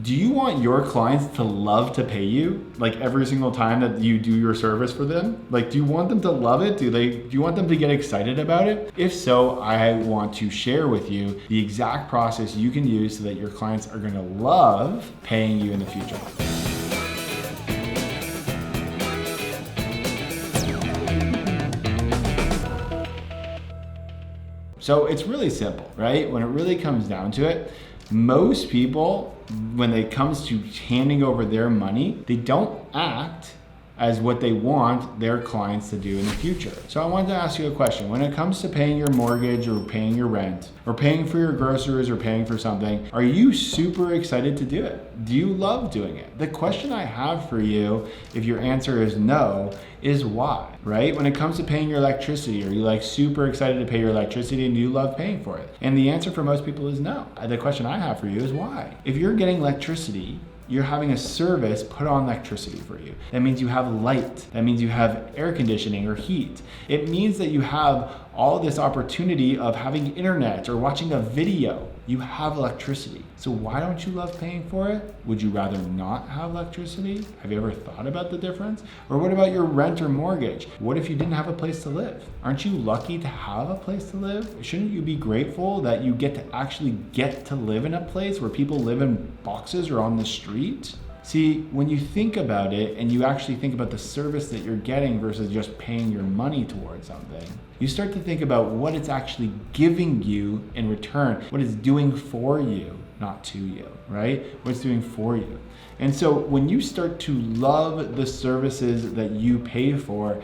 Do you want your clients to love to pay you like every single time that you do your service for them? Like, do you want them to love it? Do you want them to get excited about it? If so, I want to share with you the exact process you can use so that your clients are going to love paying you in the future. So it's really simple, right? When it really comes down to it, most people, when it comes to handing over their money, they don't act as what they want their clients to do in the future. So I wanted to ask you a question. When it comes to paying your mortgage or paying your rent or paying for your groceries or paying for something, are you super excited to do it? Do you love doing it? The question I have for you, if your answer is no, is why, right? When it comes to paying your electricity, are you like super excited to pay your electricity and do you love paying for it? And the answer for most people is no. The question I have for you is why? If you're getting electricity, you're having a service put on electricity for you. That means you have light. That means you have air conditioning or heat. It means that you have all this opportunity of having internet or watching a video. You have electricity. So why don't you love paying for it? Would you rather not have electricity? Have you ever thought about the difference? Or what about your rent or mortgage? What if you didn't have a place to live? Aren't you lucky to have a place to live? Shouldn't you be grateful that you get to live in a place where people live in boxes or on the street? See, when you think about it and you actually think about the service that you're getting versus just paying your money towards something, you start to think about what it's actually giving you in return, what it's doing for you, not to you, right? What it's doing for you. And so when you start to love the services that you pay for,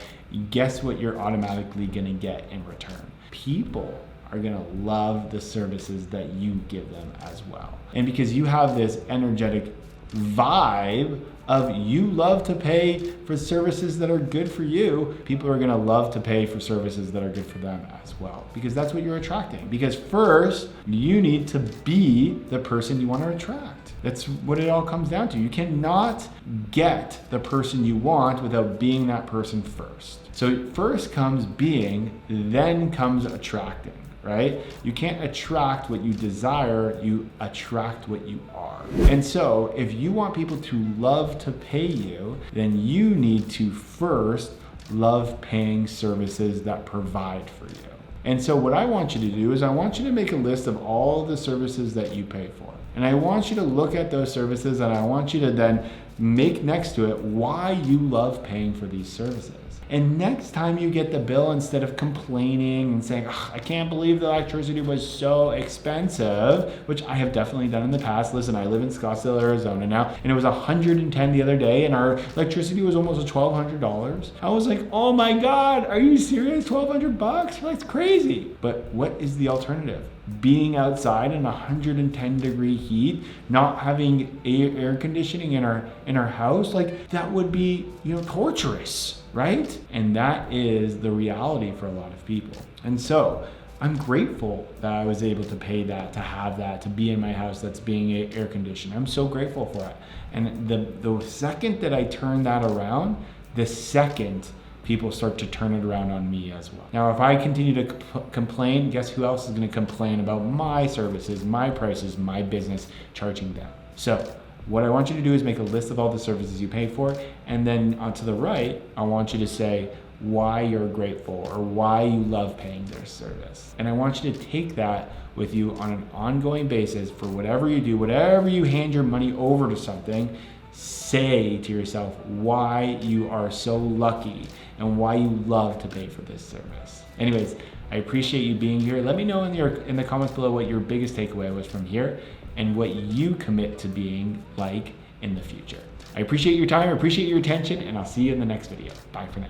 guess what you're automatically gonna get in return? People are gonna love the services that you give them as well. And because you have this energetic vibe of you love to pay for services that are good for you, people are gonna love to pay for services that are good for them as well, because that's what you're attracting. Because first, you need to be the person you want to attract. That's what it all comes down to. You cannot get the person you want without being that person first. So first comes being, then comes attracting. Right? You can't attract what you desire, you attract what you are. And so if you want people to love to pay you, then you need to first love paying services that provide for you. And so what I want you to do is I want you to make a list of all the services that you pay for. And I want you to look at those services and I want you to then make next to it why you love paying for these services. And next time you get the bill, instead of complaining and saying, I can't believe the electricity was so expensive, which I have definitely done in the past. Listen, I live in Scottsdale, Arizona now, and it was $110 the other day, and our electricity was almost $1,200. I was like, oh my God, are you serious? $1,200? That's crazy. But what is the alternative? Being outside in 110-degree heat, not having air conditioning in our house, like that would be, torturous, right? And that is the reality for a lot of people. And so I'm grateful that I was able to pay that, to have that, to be in my house that's being air conditioned. I'm so grateful for it. And the second that I turn that around, the second people start to turn it around on me as well. Now, if I continue to complain, guess who else is going to complain about my services, my prices, my business, charging them? So what I want you to do is make a list of all the services you pay for, and then to the right, I want you to say why you're grateful or why you love paying their service. And I want you to take that with you on an ongoing basis for whatever you do, whatever you hand your money over to something, say to yourself why you are so lucky and why you love to pay for this service. Anyways, I appreciate you being here. Let me know in the comments below what your biggest takeaway was from here and what you commit to being like in the future. I appreciate your time, I appreciate your attention, and I'll see you in the next video. Bye for now.